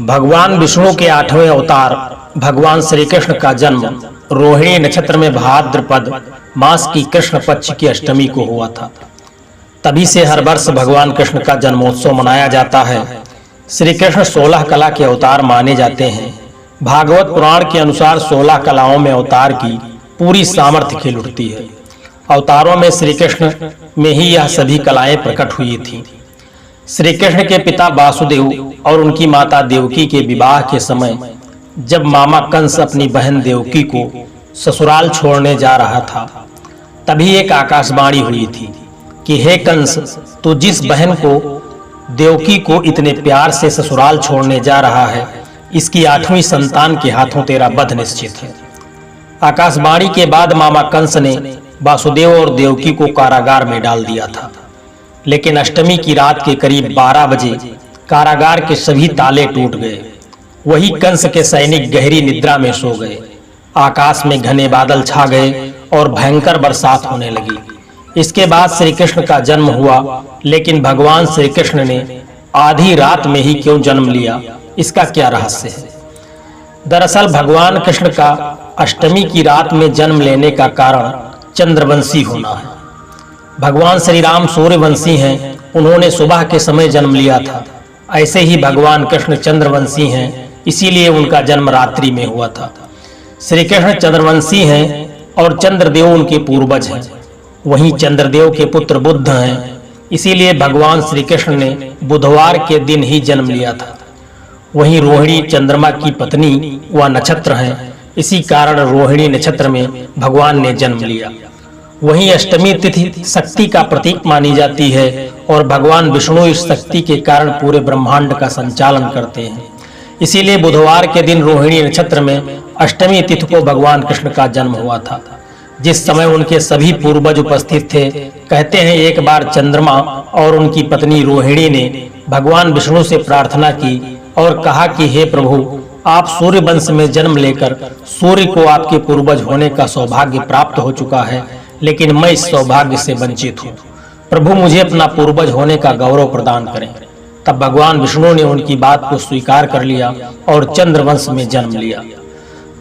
भगवान विष्णु के 8वें अवतार भगवान श्री कृष्ण का जन्म रोहिणी नक्षत्र में भाद्रपद मास की कृष्ण पक्ष की अष्टमी को हुआ था। तभी से हर वर्ष भगवान कृष्ण का जन्मोत्सव मनाया जाता है। श्री कृष्ण 16 कला के अवतार माने जाते हैं। भागवत पुराण के अनुसार 16 कलाओं में अवतार की पूरी सामर्थ्य खिल उठती है। अवतारों में श्री कृष्ण में ही यह सभी कलाएं प्रकट हुई थीं। श्री कृष्ण के पिता वासुदेव और उनकी माता देवकी के विवाह के समय जब मामा कंस अपनी बहन देवकी को ससुराल छोड़ने जा रहा था, तभी एक आकाशवाणी हुई थी कि हे कंस, तू जिस बहन को देवकी को इतने प्यार से ससुराल छोड़ने जा रहा है, इसकी 8वीं संतान के हाथों तेरा वध निश्चित है। आकाशवाणी के बाद मामा कंस ने वासुदेव और देवकी को कारागार में डाल दिया था। लेकिन अष्टमी की रात के करीब 12 बजे कारागार के सभी ताले टूट गए। वही कंस के सैनिक गहरी निद्रा में सो गए। आकाश में घने बादल छा गए और भयंकर बरसात होने लगी। इसके बाद श्री कृष्ण का जन्म हुआ। लेकिन भगवान श्री कृष्ण ने आधी रात में ही क्यों जन्म लिया, इसका क्या रहस्य है? दरअसल भगवान कृष्ण का अष्टमी की रात में जन्म लेने का कारण चंद्रवंशी होना है। भगवान श्री राम सूर्यवंशी हैं, उन्होंने सुबह के समय जन्म लिया था। ऐसे ही भगवान कृष्ण चंद्रवंशी हैं, इसीलिए उनका जन्म रात्रि में हुआ था। श्री कृष्ण चंद्रवंशी हैं और चंद्रदेव उनके पूर्वज हैं। वहीं चंद्रदेव के पुत्र बुध हैं, इसीलिए भगवान श्री कृष्ण ने बुधवार के दिन ही जन्म लिया था। वहीं रोहिणी चंद्रमा की पत्नी व नक्षत्र हैं, इसी कारण रोहिणी नक्षत्र में भगवान ने जन्म लिया। वहीं अष्टमी तिथि शक्ति का प्रतीक मानी जाती है और भगवान विष्णु इस शक्ति के कारण पूरे ब्रह्मांड का संचालन करते हैं। इसीलिए बुधवार के दिन रोहिणी नक्षत्र में अष्टमी तिथि को भगवान कृष्ण का जन्म हुआ था। जिस समय उनके सभी पूर्वज उपस्थित थे, कहते हैं एक बार चंद्रमा और उनकी पत्नी रोहिणी ने भगवान विष्णु से प्रार्थना की और कहा कि हे प्रभु, आप सूर्य वंश में जन्म लेकर सूर्य को आपके पूर्वज होने का सौभाग्य प्राप्त हो चुका है, लेकिन मैं इस सौभाग्य से वंचित हूँ। प्रभु, मुझे अपना पूर्वज होने का गौरव प्रदान करें। तब भगवान विष्णु ने उनकी बात को स्वीकार कर लिया और चंद्रवंश में जन्म लिया।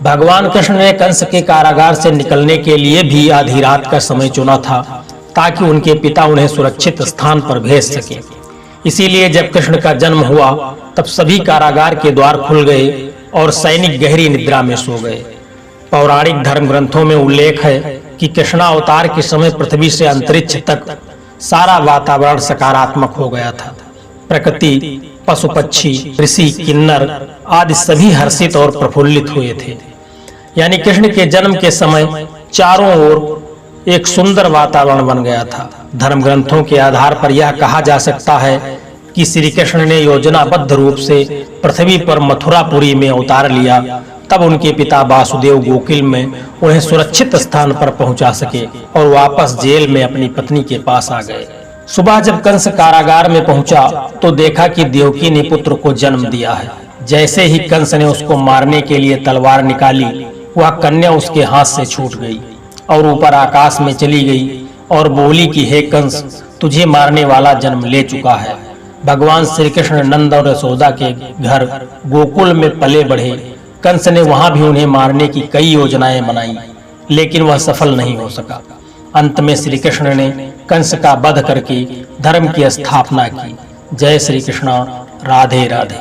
भगवान कृष्ण ने कंस के कारागार से निकलने के लिए भी आधी रात का समय चुना था, ताकि उनके पिता उन्हें सुरक्षित स्थान पर भेज सके। इसीलिए जब कृष्ण का जन्म हुआ, तब सभी कारागार के द्वार खुल गए और सैनिक गहरी निद्रा में सो गए। पौराणिक धर्म ग्रंथों में उल्लेख है कि कृष्णावतार के समय पृथ्वी से अंतरिक्ष तक सारा वातावरण सकारात्मक हो गया था। प्रकृति, पशु पक्षी, ऋषि, किन्नर आदि सभी हर्षित और प्रफुल्लित हुए थे। यानी कृष्ण के जन्म के समय चारों ओर एक सुंदर वातावरण बन गया था। धर्म ग्रंथों के आधार पर यह कहा जा सकता है कि श्री कृष्ण ने योजनाबद्ध रूप से पृथ्वी पर मथुरापुरी में अवतार लिया। तब उनके पिता वासुदेव गोकुल में उन्हें सुरक्षित स्थान पर पहुंचा सके और वापस जेल में अपनी पत्नी के पास आ गए। सुबह जब कंस कारागार में पहुंचा तो देखा कि देवकी ने पुत्र को जन्म दिया है। जैसे ही कंस ने उसको मारने के लिए तलवार निकाली, वह कन्या उसके हाथ से छूट गई और ऊपर आकाश में चली गई और बोली कि हे कंस, तुझे मारने वाला जन्म ले चुका है। भगवान श्री कृष्ण नंद और यशोदा के घर गोकुल में पले बढ़े। कंस ने वहां भी उन्हें मारने की कई योजनाएं बनाई, लेकिन वह सफल नहीं हो सका। अंत में श्री कृष्ण ने कंस का वध करके धर्म की स्थापना की। जय श्री कृष्ण। राधे राधे।